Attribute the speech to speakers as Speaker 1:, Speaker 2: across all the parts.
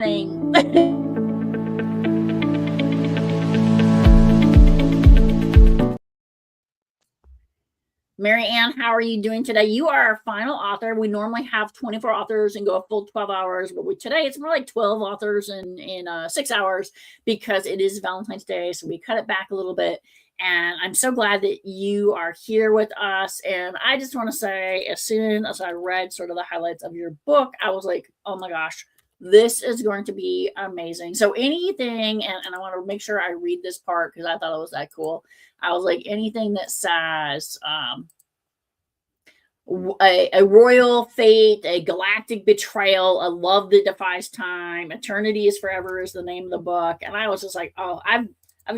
Speaker 1: thing. Marianne, how are you doing today? You are our final author. We normally have 24 authors and go a full 12 hours, but today it's more like 12 authors in 6 hours because it is Valentine's Day, so we cut it back a little bit. And I'm so glad that you are here with us. And I just want to say, as soon as I read sort of the highlights of your book, I was like, oh my gosh, this is going to be amazing. So anything, and I want to make sure I read this part because I thought it was that cool. I was like, anything that says a royal fate, a galactic betrayal, a love that defies time, eternity is forever is the name of the book. And I was just like, oh, I've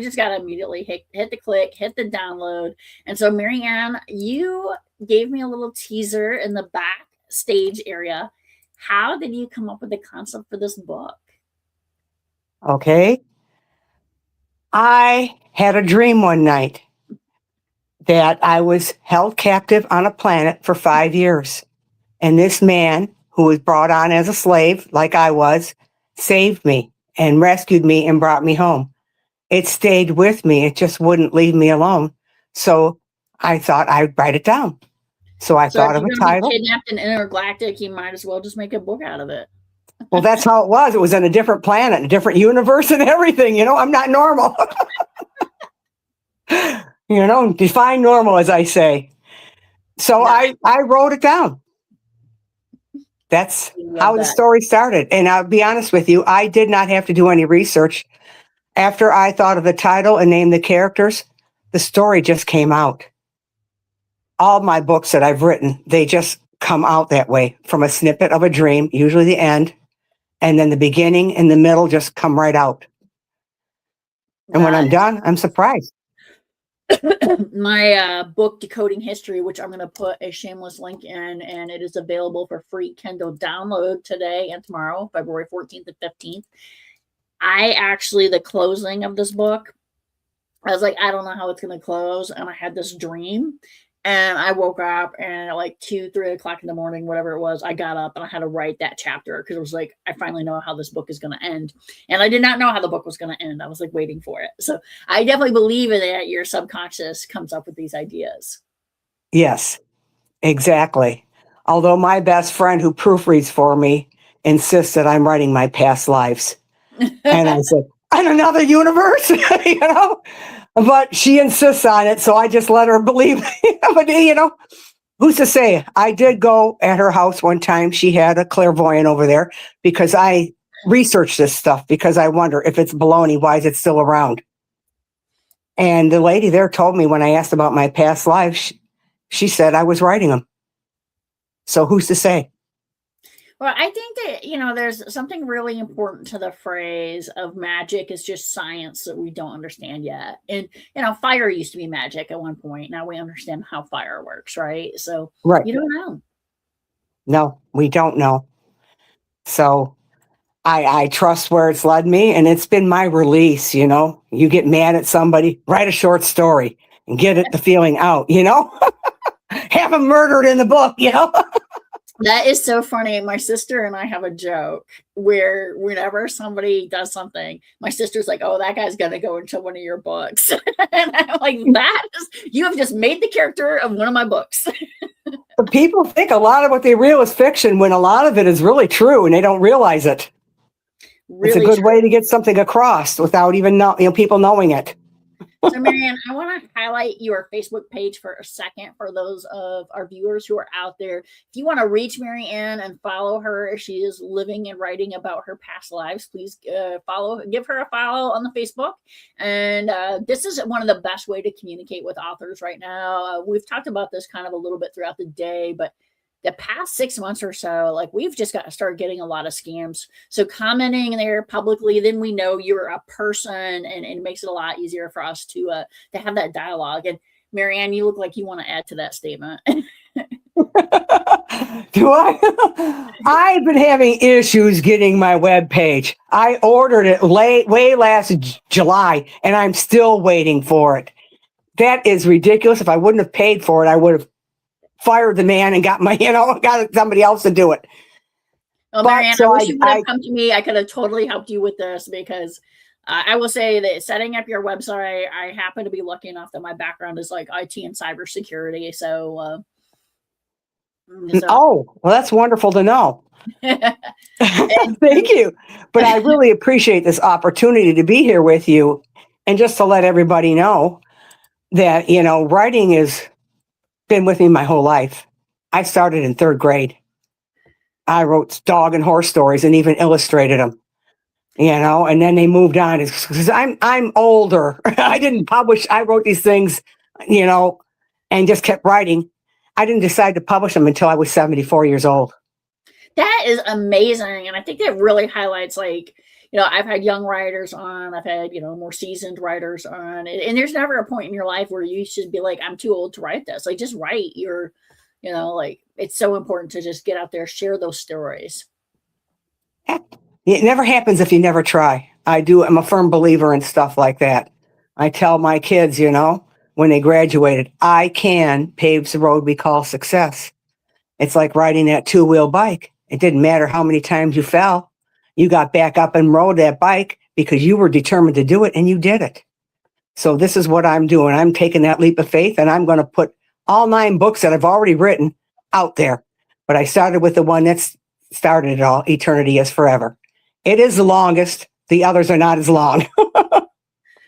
Speaker 1: just got to immediately hit the click, hit the download. And so, Marianne, you gave me a little teaser in the backstage area. How did you come up with the concept for this book?
Speaker 2: Okay. I had a dream one night that I was held captive on a planet for 5 years. And this man, who was brought on as a slave, like I was, saved me and rescued me and brought me home. It stayed with me. It just wouldn't leave me alone. So I thought I'd write it down. So I thought of a title.
Speaker 1: If you're kidnapped in Intergalactic, you might as well just make a book out of it.
Speaker 2: Well, that's how it was. It was in a different planet, a different universe and everything. You know, I'm not normal. You know, define normal, as I say. So I wrote it down. That's how the story started. And I'll be honest with you, I did not have to do any research. After I thought of the title and named the characters, the story just came out. All my books that I've written, they just come out that way, from a snippet of a dream, usually the end, and then the beginning and the middle just come right out. And when I'm done, I'm surprised.
Speaker 1: My book, Decoding History, which I'm going to put a shameless link in, and it is available for free Kindle download today and tomorrow, February 14th and 15th. The closing of this book, I was like, I don't know how it's going to close. And I had this dream. And I woke up and at like 2-3 o'clock in the morning, whatever it was, I got up and I had to write that chapter because it was like, I finally know how this book is going to end. And I did not know how the book was going to end. I was like waiting for it. So I definitely believe that your subconscious comes up with these ideas.
Speaker 2: Yes, exactly. Although my best friend who proofreads for me insists that I'm writing my past lives. And I said, in another universe, you know? But she insists on it, so I just let her believe. But, you know, who's to say? I did go at her house one time. She had a clairvoyant over there because I researched this stuff because I wonder if it's baloney, why is it still around? And the lady there told me when I asked about my past lives, she said I was writing them. So who's to say?
Speaker 1: Well, I think that, you know, there's something really important to the phrase of magic is just science that we don't understand yet. And, you know, fire used to be magic at one point. Now we understand how fire works, right? So you don't know.
Speaker 2: No, we don't know. So I trust where it's led me, and it's been my release, you know. You get mad at somebody, write a short story and get the feeling out, you know. Have them murdered in the book, you know.
Speaker 1: That is so funny. My sister and I have a joke where whenever somebody does something, my sister's like, oh, that guy's going to go into one of your books. And I'm like, you have just made the character of one of my books.
Speaker 2: People think a lot of what they read is fiction when a lot of it is really true and they don't realize it. Really it's a good way to get something across without even people knowing it.
Speaker 1: So, Marianne, I want to highlight your Facebook page for a second for those of our viewers who are out there. If you want to reach Marianne and follow her as she is living and writing about her past lives, please give her a follow on the Facebook. And this is one of the best way to communicate with authors right now. We've talked about this kind of a little bit throughout the day, but the past 6 months or so, like we've just got to start getting a lot of scams. So commenting there publicly, then we know you're a person, and it makes it a lot easier for us to have that dialogue. And Marianne, you look like you want to add to that statement.
Speaker 2: Do I? I've been having issues getting my web page. I ordered it way last July, and I'm still waiting for it. That is ridiculous. If I wouldn't have paid for it, I would have fired the man and got somebody else to do it.
Speaker 1: Well, Marianne, I wish you would have come to me. I could have totally helped you with this because I will say that setting up your website, I happen to be lucky enough that my background is like IT and cybersecurity. So,
Speaker 2: oh, well, that's wonderful to know. Thank you. But I really appreciate this opportunity to be here with you and just to let everybody know that, writing has been with me my whole life. I started in 3rd grade. I wrote dog and horse stories and even illustrated them, and then they moved on because I'm older. I didn't publish. I wrote these things, and just kept writing. I didn't decide to publish them until I was 74 years old.
Speaker 1: That is amazing. And I think that really highlights, like, I've had young writers on, I've had, more seasoned writers on, and there's never a point in your life where you should be like, I'm too old to write this. Like, just write. Like, it's so important to just get out there, share those stories.
Speaker 2: It never happens if you never try. I'm a firm believer in stuff like that. I tell my kids, when they graduated, I can pave the road we call success. It's like riding that 2-wheel bike. It didn't matter how many times you fell. You got back up and rode that bike because you were determined to do it, and you did it. So this is what I'm doing. I'm taking that leap of faith, and I'm going to put all 9 books that I've already written out there. But I started with the one that's started it all, Eternity is Forever. It is the longest. The others are not as long.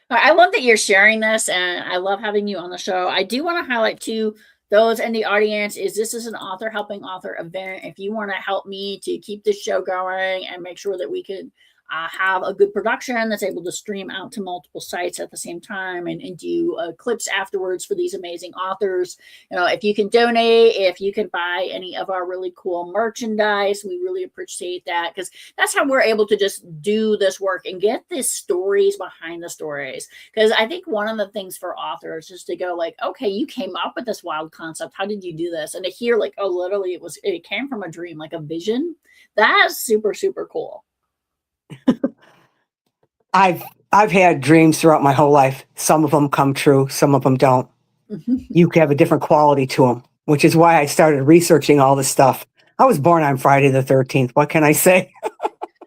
Speaker 1: I love that you're sharing this, and I love having you on the show. I do want to highlight, too, those in the audience, this is an author helping author event. If you want to help me to keep this show going and make sure that we can have a good production that's able to stream out to multiple sites at the same time and do clips afterwards for these amazing authors. If you can donate, if you can buy any of our really cool merchandise, we really appreciate that, because that's how we're able to just do this work and get the stories behind the stories. Because I think one of the things for authors is to go like, okay, you came up with this wild concept. How did you do this? And to hear like, oh, literally it came from a dream, like a vision. That's super, super cool.
Speaker 2: I've had dreams throughout my whole life. Some of them come true, some of them don't. You have a different quality to them, which is why I started researching all this stuff. I was born on Friday the 13th. What can I say?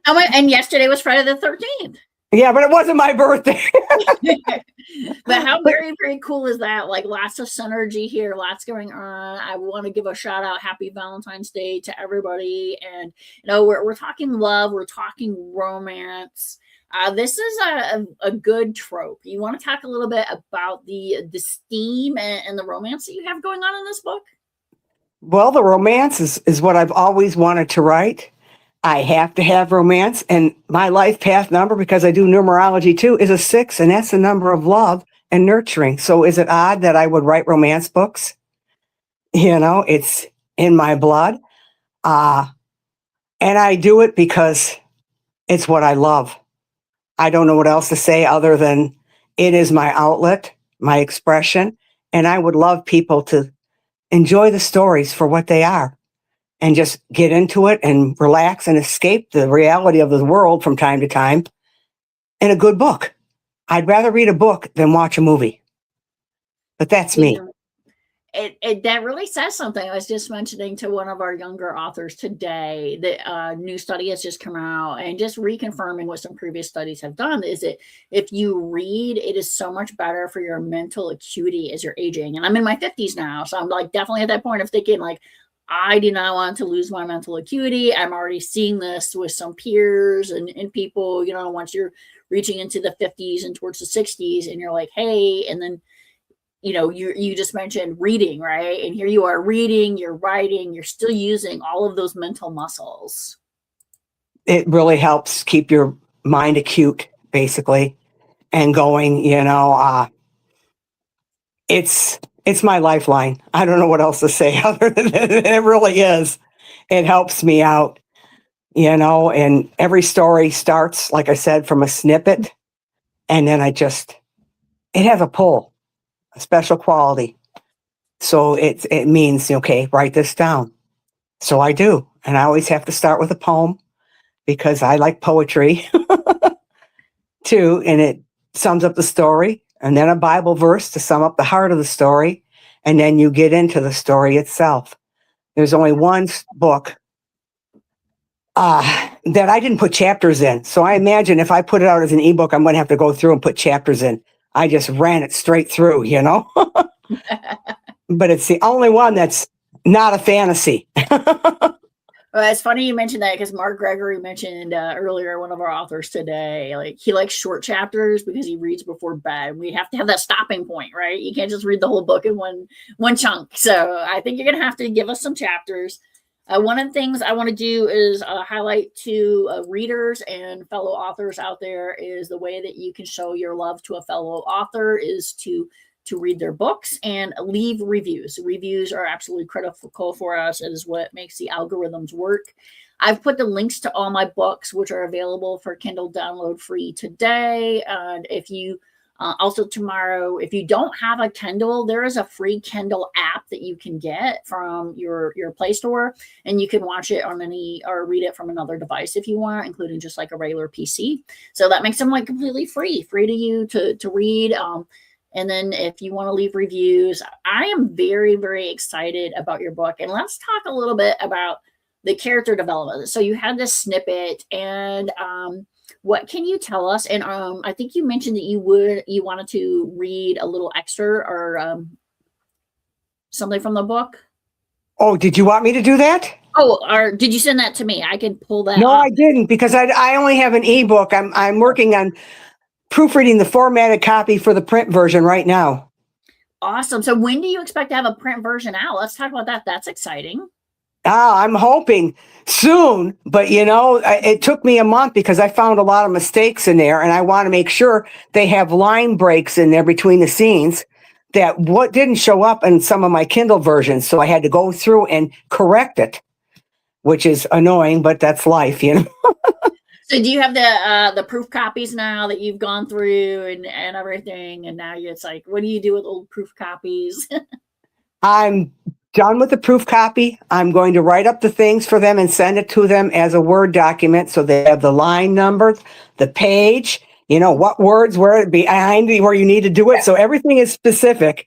Speaker 1: And yesterday was Friday the 13th.
Speaker 2: Yeah, but it wasn't my birthday.
Speaker 1: But how very, very cool is that? Like, lots of synergy here, lots going on. I want to give a shout out, happy Valentine's Day to everybody. And we're talking love, we're talking romance. This is a good trope. You want to talk a little bit about the steam and the romance that you have going on in this book?
Speaker 2: Well, the romance is what I've always wanted to write. I have to have romance, and my life path number, because I do numerology too, is a 6, and that's the number of love and nurturing. So is it odd that I would write romance books? It's in my blood. And I do it because it's what I love. I don't know what else to say other than it is my outlet, my expression, and I would love people to enjoy the stories for what they are and just get into it and relax and escape the reality of the world from time to time in a good book. I'd rather read a book than watch a movie. But that's me.
Speaker 1: That really says something. I was just mentioning to one of our younger authors today that a new study has just come out, and just reconfirming what some previous studies have done is that if you read, it is so much better for your mental acuity as you're aging. And I'm in my 50s now, so I'm like definitely at that point of thinking like, I do not want to lose my mental acuity. I'm already seeing this with some peers and people, once you're reaching into the 50s and towards the 60s, and you're like, hey, and then you just mentioned reading, right? And here you are reading, you're writing, you're still using all of those mental muscles.
Speaker 2: It really helps keep your mind acute, basically, and going, it's my lifeline. I don't know what else to say other than it really is. It helps me out, and every story starts, like I said, from a snippet, and then it has a pull. A special quality. So it means, okay, write this down. So I do. And I always have to start with a poem because I like poetry too. And it sums up the story. And then a Bible verse to sum up the heart of the story. And then you get into the story itself. There's only one book that I didn't put chapters in. So I imagine if I put it out as an ebook, I'm going to have to go through and put chapters in. I just ran it straight through, you know? But it's the only one that's not a fantasy.
Speaker 1: Well, it's funny you mentioned that because Mark Gregory mentioned earlier, one of our authors today, like he likes short chapters because he reads before bed. We have to have that stopping point, right? You can't just read the whole book in one chunk. So I think you're going to have to give us some chapters. One of the things I want to do is highlight to readers and fellow authors out there is the way that you can show your love to a fellow author is to read their books and leave reviews. Reviews are absolutely critical for us. It is what makes the algorithms work. I've put the links to all my books, which are available for Kindle download free today. And if you also tomorrow, if you don't have a Kindle, there is a free Kindle app that you can get from your Play Store, and you can watch it on any or read it from another device if you want, including just like a regular PC. So that makes them like completely free to you to read. And then if you want to leave reviews, I am very, very excited about your book. And let's talk a little bit about the character development. So you had this snippet, and what can you tell us? And I think you mentioned that you wanted to read a little extra or something from the book.
Speaker 2: Oh, did you want me to do that?
Speaker 1: Oh, or did you send that to me? I can pull that
Speaker 2: No,
Speaker 1: up.
Speaker 2: I didn't, because I only have an ebook. I'm working on proofreading the formatted copy for the print version right now.
Speaker 1: Awesome. So when do you expect to have a print version out? Let's talk about that. That's exciting.
Speaker 2: I'm hoping soon, but you know, it took me a month because I found a lot of mistakes in there, and I want to make sure they have line breaks in there between the scenes that what didn't show up in some of my Kindle versions. So I had to go through and correct it, which is annoying, but that's life, you know.
Speaker 1: So do you have the proof copies now that you've gone through and everything? And now it's like, what do you do with old proof copies?
Speaker 2: I'm done with the proof copy. I'm going to write up the things for them and send it to them as a Word document. So they have the line numbers, the page, you know, what words, where it behind where you need to do it. So everything is specific.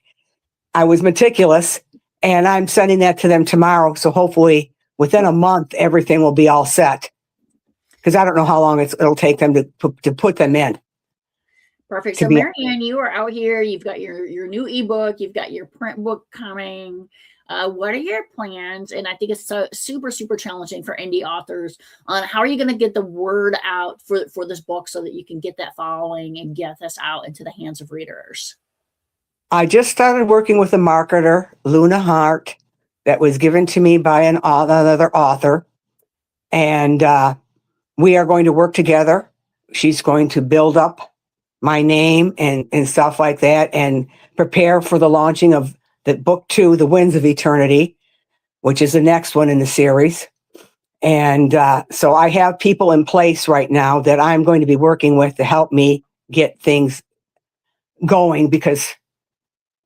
Speaker 2: I was meticulous, and I'm sending that to them tomorrow. So hopefully within a month, everything will be all set. Because I don't know how long it'll take them to put them in.
Speaker 1: Perfect. So Marianne, you are out here. You've got your new ebook. You've got your print book coming. What are your plans? And I think it's so super, super challenging for indie authors on how are you going to get the word out for this book so that you can get that following and get this out into the hands of readers?
Speaker 2: I just started working with a marketer, Luna Hart, that was given to me by another author. And we are going to work together. She's going to build up my name and stuff like that and prepare for the launching of the book 2, The Winds of Eternity, which is the next one in the series. And so I have people in place right now that I'm going to be working with to help me get things going, because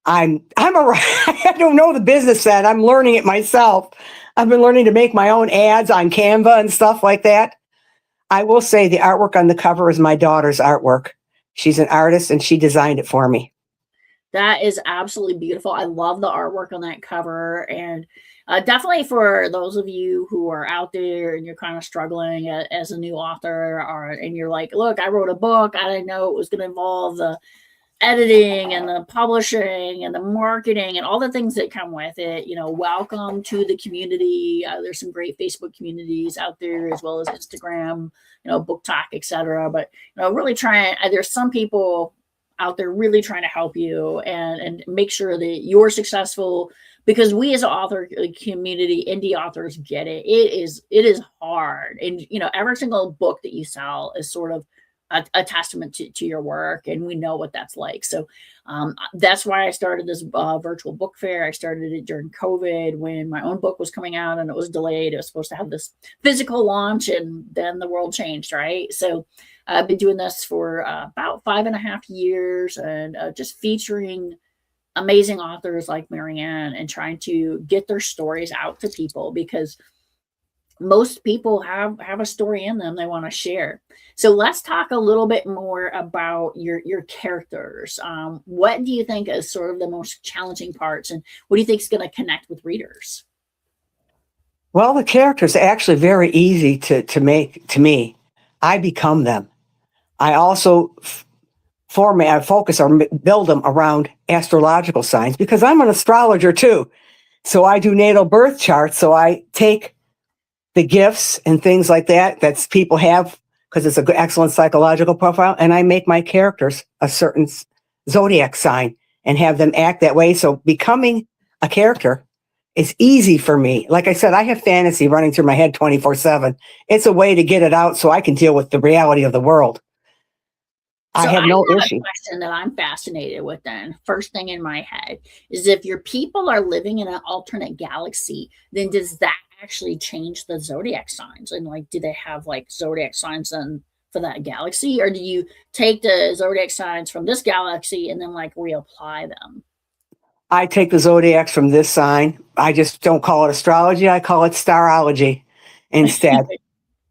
Speaker 2: I don't know the business end. I'm learning it myself. I've been learning to make my own ads on Canva and stuff like that. I will say the artwork on the cover is my daughter's artwork. She's an artist and she designed it for me.
Speaker 1: That is absolutely beautiful. I love the artwork on that cover. And definitely for those of you who are out there and you're kind of struggling as a new author, and you're like, look, I wrote a book. I didn't know it was going to involve the editing and the publishing and the marketing and all the things that come with it. You know, welcome to the community. There's some great Facebook communities out there, as well as Instagram, you know, Book Talk, etc. But you know, really trying. There's some people out there really trying to help you and make sure that you're successful, because we as an author community, indie authors, get it. It is hard, and you know, every single book that you sell is sort of a testament to your work, and we know what that's like. So that's why I started this virtual book fair. I started it during COVID when my own book was coming out and it was delayed. It was supposed to have this physical launch, and then the world changed, right? So I've been doing this for about 5.5 years, and just featuring amazing authors like Marianne and trying to get their stories out to people, because most people have a story in them they want to share. So let's talk a little bit more about your characters. What do you think is sort of the most challenging parts, and what do you think is going to connect with readers?
Speaker 2: Well, the characters are actually very easy to make to me. I become them. I also I focus or build them around astrological signs because I'm an astrologer too. So I do natal birth charts. So I take the gifts and things like that people have because it's an excellent psychological profile, and I make my characters a certain zodiac sign and have them act that way. So becoming a character is easy for me. Like I said, I have fantasy running through my head 24/7. It's a way to get it out so I can deal with the reality of the world.
Speaker 1: So
Speaker 2: I have no issue.
Speaker 1: A question that I'm fascinated with then. First thing in my head is if your people are living in an alternate galaxy, then does that actually change the zodiac signs? And like, do they have like zodiac signs then for that galaxy? Or do you take the zodiac signs from this galaxy and then like reapply them?
Speaker 2: I take the zodiacs from this sign. I just don't call it astrology. I call it starology instead.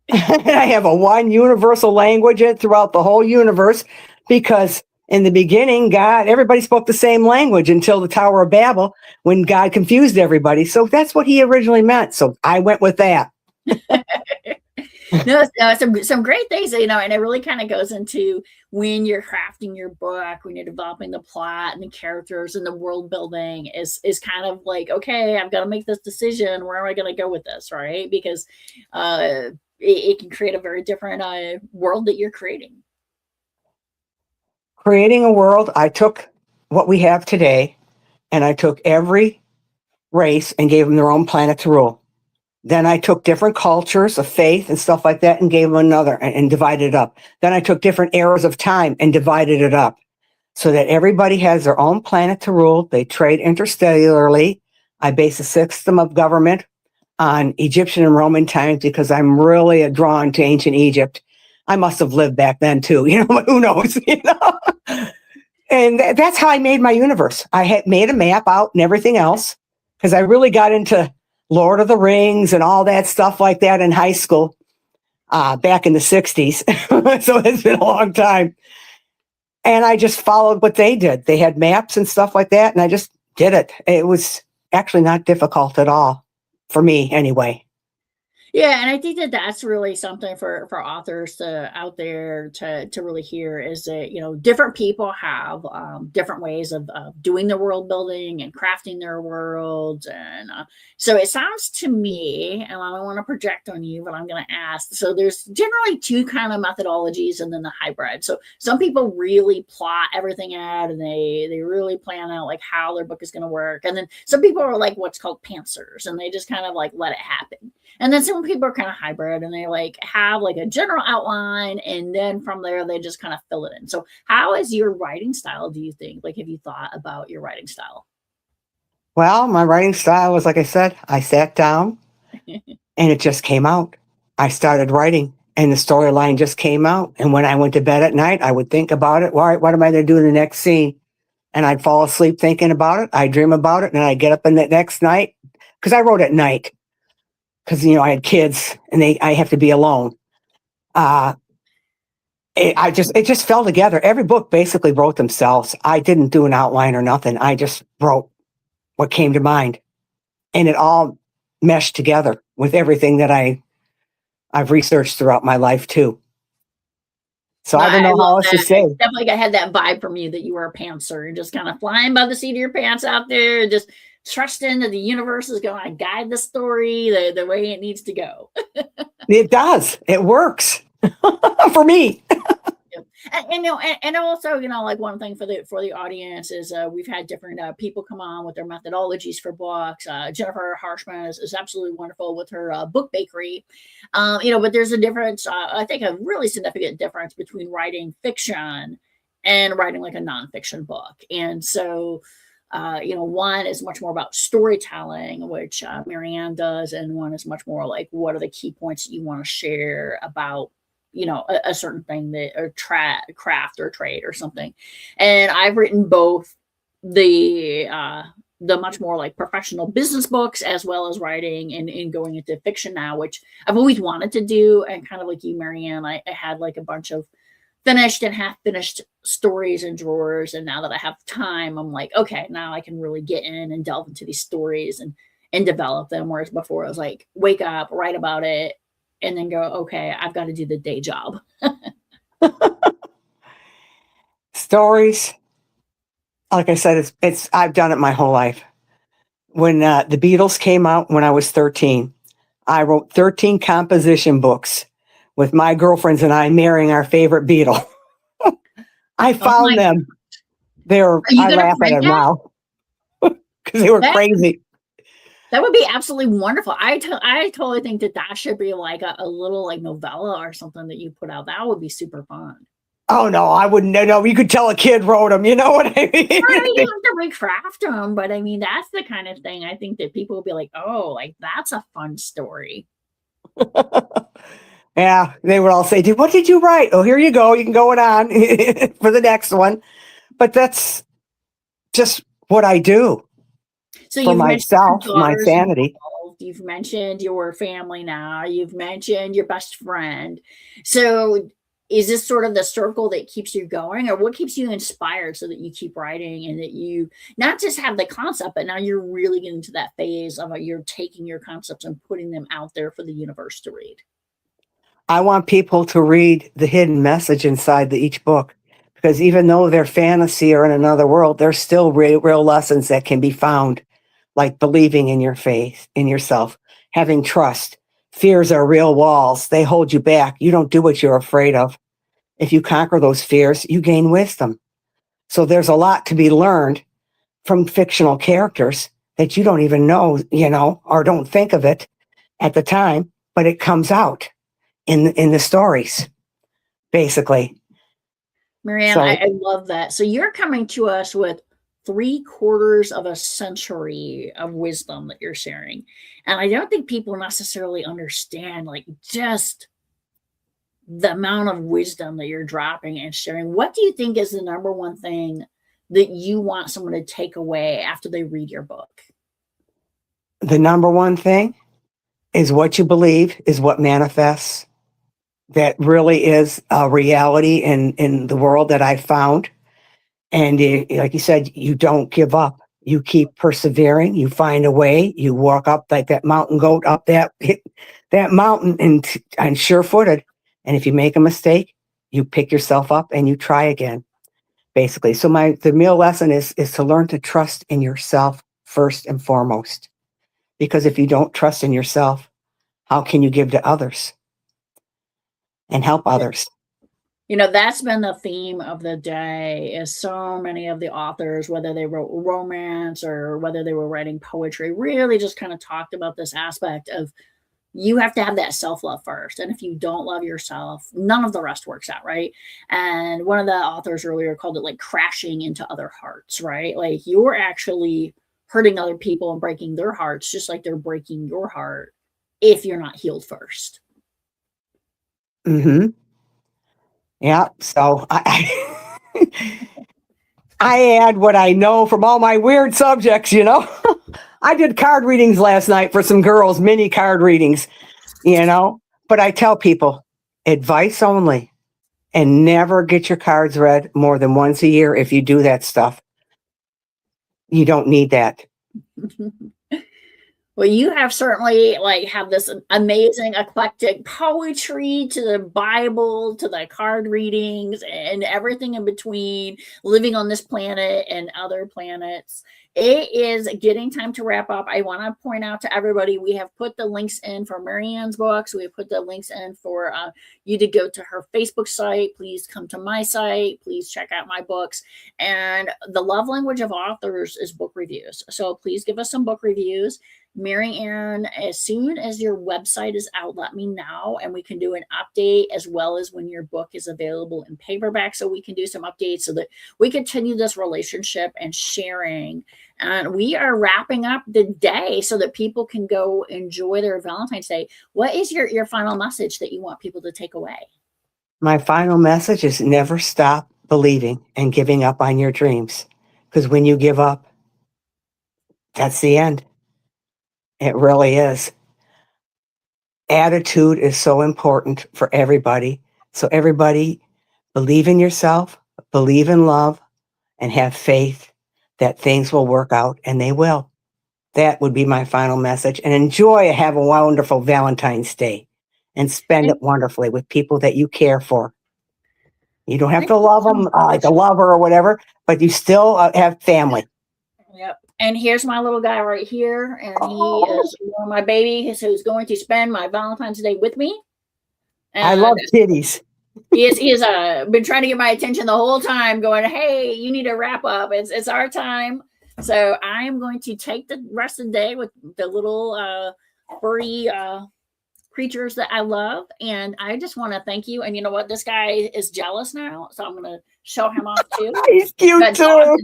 Speaker 2: And I have a one universal language throughout the whole universe because in the beginning, everybody spoke the same language until the Tower of Babel when God confused everybody. So that's what he originally meant. So I went with that.
Speaker 1: No, some great things, and it really kind of goes into when you're crafting your book, when you're developing the plot and the characters and the world building is kind of like, okay, I've got to make this decision. Where am I going to go with this, right? Because it can create a very different world that you're creating.
Speaker 2: Creating a world, I took what we have today, and I took every race and gave them their own planet to rule. Then I took different cultures of faith and stuff like that and gave them another and divided it up. Then I took different eras of time and divided it up so that everybody has their own planet to rule. They trade interstellarly. I base a system of government on Egyptian and Roman times because I'm really drawn to ancient Egypt. I must have lived back then too, but who knows, And that's how I made my universe. I had made a map out and everything else because I really got into Lord of the Rings and all that stuff like that in high school back in the 60s. So it's been a long time. And I just followed what they did. They had maps and stuff like that, and I just did it. It was actually not difficult at all for me anyway.
Speaker 1: Yeah, and I think that that's really something for authors out there to really hear is that different people have different ways of doing their world building and crafting their worlds, and so it sounds to me, and I don't want to project on you, but I'm going to ask. So there's generally two kind of methodologies, and then the hybrid. So some people really plot everything out, and they really plan out like how their book is going to work, and then some people are like what's called pantsers, and they just kind of like let it happen. And then some people are kind of hybrid and they like have like a general outline and then from there they just kind of fill it in. So how is your writing style, do you think? Like, have you thought about your writing style?
Speaker 2: Well, my writing style was, like I said, I sat down and it just came out. I started writing and the storyline just came out. And when I went to bed at night, I would think about it. What am I going to do in the next scene? And I'd fall asleep thinking about it. I'd dream about it. And I'd get up in the next night because I wrote at night. Because I had kids and I have to be alone. It just fell together. Every book basically wrote themselves. I didn't do an outline or nothing. I just wrote what came to mind, and it all meshed together with everything that I've researched throughout my life too. So I don't know how else to say.
Speaker 1: Definitely, I had that vibe from you that you were a pantser. You're just kind of flying by the seat of your pants out there, just trusting that the universe is going to guide the story the way it needs to go.
Speaker 2: It does. It works for me.
Speaker 1: And also, like one thing for the audience is we've had different people come on with their methodologies for books. Jennifer Harshman is absolutely wonderful with her book bakery. But there's a difference. I think a really significant difference between writing fiction and writing like a nonfiction book. And so, one is much more about storytelling, which Marianne does, and one is much more like what are the key points that you want to share about a certain thing that or craft or trade or something. And I've written both the much more like professional business books as well as writing and going into fiction now, which I've always wanted to do. And kind of like you, Marianne, I had like a bunch of finished and half finished stories in drawers. And now that I have time, I'm like, okay, now I can really get in and delve into these stories and and develop them. Whereas before it was like, wake up, write about it, and then go, okay, I've got to do the day job.
Speaker 2: Stories, like I said, it's I've done it my whole life. When the Beatles came out when I was 13, I wrote 13 composition books with my girlfriends and I marrying our favorite Beatle. I found them. I laugh at them now because they were crazy.
Speaker 1: That would be absolutely wonderful. I totally think that should be like a little like novella or something that you put out. That would be super fun.
Speaker 2: Oh no, I wouldn't know. You could tell a kid wrote them. You know what I mean?
Speaker 1: Well, you have to recraft them, but I mean that's the kind of thing I think that people will be like, oh, like that's a fun story.
Speaker 2: Yeah, they would all say, "What did you write?" Oh, here you go. You can go it on for the next one. But that's just what I do. So for myself, my sanity.
Speaker 1: You've mentioned your family now. You've mentioned your best friend. So is this sort of the circle that keeps you going, or what keeps you inspired so that you keep writing and that you not just have the concept, but now you're really getting to that phase of you're taking your concepts and putting them out there for the universe to read?
Speaker 2: I want people to read the hidden message inside each book, because even though they're fantasy or in another world, there's still real lessons that can be found, like believing in your faith, in yourself, having trust. Fears are real walls. They hold you back. You don't do what you're afraid of. If you conquer those fears, you gain wisdom. So there's a lot to be learned from fictional characters that you don't even know, or don't think of it at the time, but it comes out in the stories, basically.
Speaker 1: Marianne, I love that. So you're coming to us with 3/4 of a century of wisdom that you're sharing. And I don't think people necessarily understand like just the amount of wisdom that you're dropping and sharing. What do you think is the number one thing that you want someone to take away after they read your book?
Speaker 2: The number one thing is what you believe is what manifests. That really is a reality in the world that I found. And like you said, you don't give up. You keep persevering. You find a way. You walk up like that mountain goat up that mountain and sure-footed. And if you make a mistake, you pick yourself up and you try again, basically. So the real lesson is to learn to trust in yourself first and foremost. Because if you don't trust in yourself, how can you give to others and help others?
Speaker 1: That's been the theme of the day, is so many of the authors, whether they wrote romance or whether they were writing poetry, really just kind of talked about this aspect of you have to have that self-love first. And if you don't love yourself, none of the rest works out, right? And one of the authors earlier called it like crashing into other hearts, right? Like you're actually hurting other people and breaking their hearts, just like they're breaking your heart if you're not healed first.
Speaker 2: Mm-hmm. Yeah, so I add what I know from all my weird subjects, I did card readings last night for some girls, mini card readings, but I tell people, advice only, and never get your cards read more than once a year. If you do that stuff, you don't need that.
Speaker 1: Well, you have certainly have this amazing eclectic poetry to the Bible, to the card readings and everything in between, living on this planet and other planets. It is getting time to wrap up. I want to point out to everybody, we have put the links in for Marianne's books. We have put the links in for you to go to her Facebook site. Please come to my site. Please check out my books. And the love language of authors is book reviews. So please give us some book reviews. Marianne, as soon as your website is out, let me know, and we can do an update, as well as when your book is available in paperback, so we can do some updates so that we continue this relationship and sharing. And we are wrapping up the day so that people can go enjoy their Valentine's Day. What is your final message that you want people to take away?
Speaker 2: My final message is never stop believing and giving up on your dreams, because when you give up, that's the end. It really is. Attitude is so important for everybody. So everybody, believe in yourself, believe in love, and have faith that things will work out, and they will. That would be my final message. And enjoy, have a wonderful Valentine's Day and spend it wonderfully with people that you care for. You don't have to love them like a lover or whatever, but you still have family.
Speaker 1: Yep. And here's my little guy right here. And he is my baby who's going to spend my Valentine's Day with me. And
Speaker 2: I love titties.
Speaker 1: He is been trying to get my attention the whole time, going, hey, you need to wrap up. It's our time. So I am going to take the rest of the day with the little furry creatures that I love. And I just want to thank you. And you know what? This guy is jealous now. So I'm going to show him off too.
Speaker 2: He's cute too.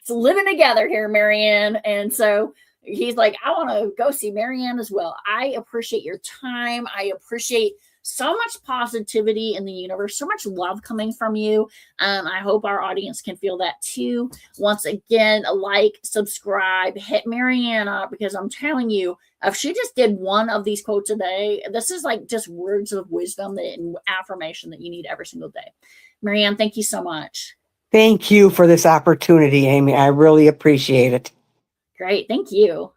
Speaker 1: Living together here, Marianne. And so he's like, I want to go see Marianne as well. I appreciate your time. I appreciate so much positivity in the universe, so much love coming from you. I hope our audience can feel that too. Once again, like, subscribe, hit Marianne up, because I'm telling you, if she just did one of these quotes a day, this is like just words of wisdom and affirmation that you need every single day. Marianne, thank you so much.
Speaker 2: Thank you for this opportunity, Amy. I really appreciate it.
Speaker 1: Great. Thank you.